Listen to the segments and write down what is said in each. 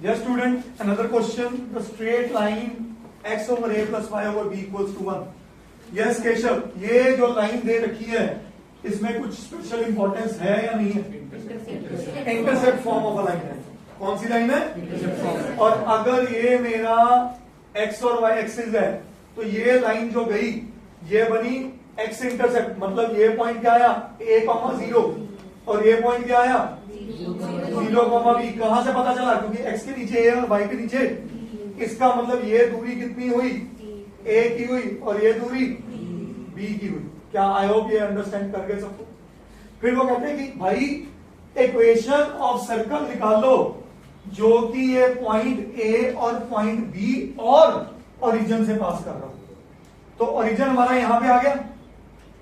Yes, student, another question. The straight line x over a plus y over b equals to 1. Yes, Keshav, ये जो line दे रखी है इसमें कुछ स्पेशल इंपॉर्टेंस है या नहीं है? Intercept form of a line है. कौन सी लाइन है? और अगर ये मेरा x और y एक्सिस है तो ये लाइन जो गई ये बनी x इंटरसेप्ट, मतलब ये पॉइंट क्या आया a,0 और ये पॉइंट क्या आया 0,b. कहां से पता चला? क्योंकि x के नीचे a और y के नीचे, इसका मतलब ये दूरी कितनी हुई a की हुई और ये दूरी b की हुई. क्या आई होप ये अंडरस्टैंड कर गए सबको? फिर वो कहते हैं कि भाई इक्वेशन ऑफ सर्कल निकालो जो कि ये पॉइंट a और पॉइंट b और ओरिजिन से पास कर रहा हूं. तो ओरिजिन हमारा यहां पे आ गया,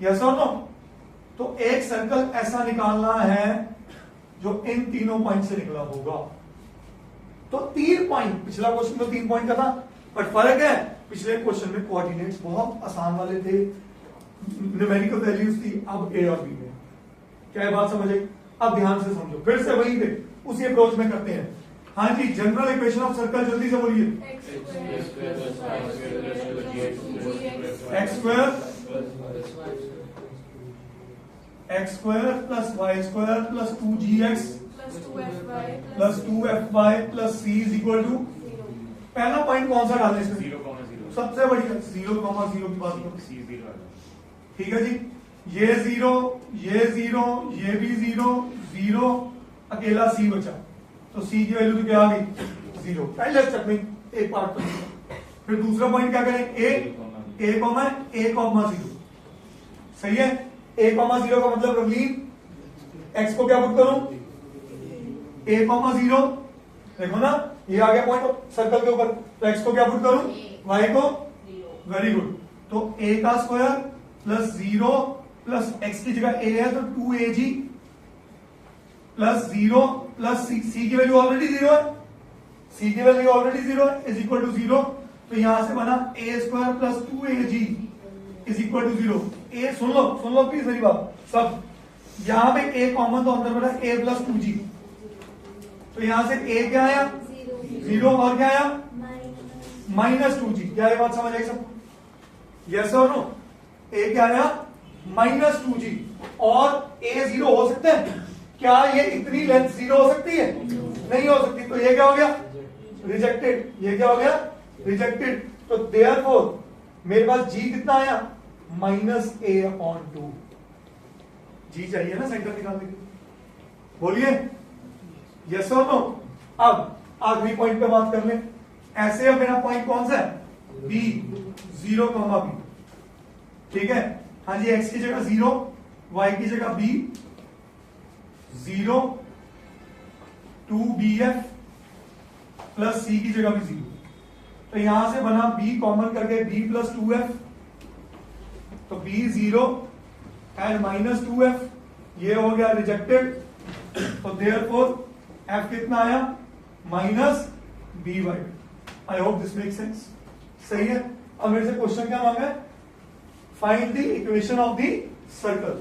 यस और नो? तो एक सर्कल ऐसा निकालना है जो इन तीनों पॉइंट से निकला होगा. तो 3 पॉइंट, पिछला क्वेश्चन तो 3 पॉइंट का था, बट फर्क है पिछले क्वेश्चन में कोऑर्डिनेट्स बहुत आसान वाले थे, न्यूमेरिकल वैल्यूज थी, अब ए और बी में. क्या ये बात समझ आई? अब ध्यान से समझो, फिर से वही पे उसी अप्रोच में करते हैं. हाँ जी, जनरल इक्वेशन ऑफ सर्कल जल्दी से बोलिए. X square plus Y square plus 2gx plus 2fy plus c is equal to. पहला पॉइंट कौन सा डालने इसमें? 0,0. सबसे बढ़िया 0,0 की बात करो. C 0 ठीक है जी, ये 0, ये 0, ये भी 0, 0, अकेला c बचा. तो c की वैल्यू क्या आ गई? 0. पहले स्टेप में एक पार्ट कर. फिर दूसरा पॉइंट क्या करें? a, a,0. सही है. a,0 का मतलब रवलीन x को क्या पुट करूं? a,0. देखो ना, ये आ गया पॉइंट सर्कल के ऊपर. तो x को क्या पुट करूं? y को. Very good. तो a का स्क्वायर प्लस 0 प्लस x की जगह a है तो 2ag प्लस 0 प्लस c की वैल्यू ऑलरेडी 0 है, c की वैल्यू ऑलरेडी 0 है, इज इक्वल टू 0. तो यहां से बना a square plus 2ag is equal to 0. a सुन लो प्लीज मेरी बात सब. यहां पे a कॉमन तो अंदर बना a प्लस 2g. तो यहां से a क्या आया? 0 और क्या आया? Minus 2g. क्या ये बात समझ आई सबको? यस और नो? a क्या आया? Minus 2g. और a 0 हो सकता है क्या? ये इतनी लेंथ 0 हो सकती है? नहीं हो सकती. तो ये क्या हो गया? रिजेक्टेड. ये क्या हो गया? रिजेक्टेड. तो देयरफॉर मेरे पास g कितना आया? -a/2. g चाहिए ना सेंटर निकालने के लिए. बोलिए यस और नो? अब आखिरी पॉइंट पे बात कर लें. ऐसे अब मेरा पॉइंट कौन सा है? b, 0,b. ठीक है. हाँ जी, x की जगह 0, y की जगह b, 0, 2bf प्लस c की जगह भी 0. तो यहां से बना b कॉमन करके b प्लस 2f. तो b 0 एंड माइनस 2f. ये हो गया रिजेक्टेड. तो देयरफॉर f कितना आया? Minus by. I hope this make sense. सही है. अब मेरे से क्वेश्चन क्या मांगा है? Find the equation of the circle.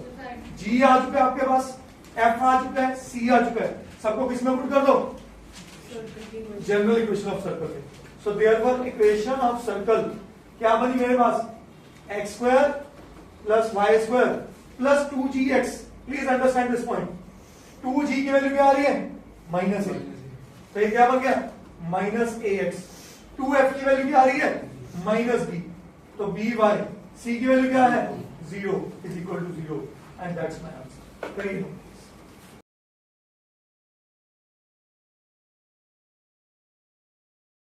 g आ चुका है आपके पास, f आ चुका है, c आ चुका है. सबको किसमें पुट कर दो? General equation of circle. So therefore equation of circle क्या बनी मेरे पास? X square plus Y square plus 2gx. Please understand this point. 2g की वैल्यू क्या आ रही है? -a. तो ये क्या बन गया? -ax. 2f की वैल्यू क्या आ रही है? -b. तो by. c की वैल्यू क्या है? 0 is equal to 0 and that's my answer. Very good.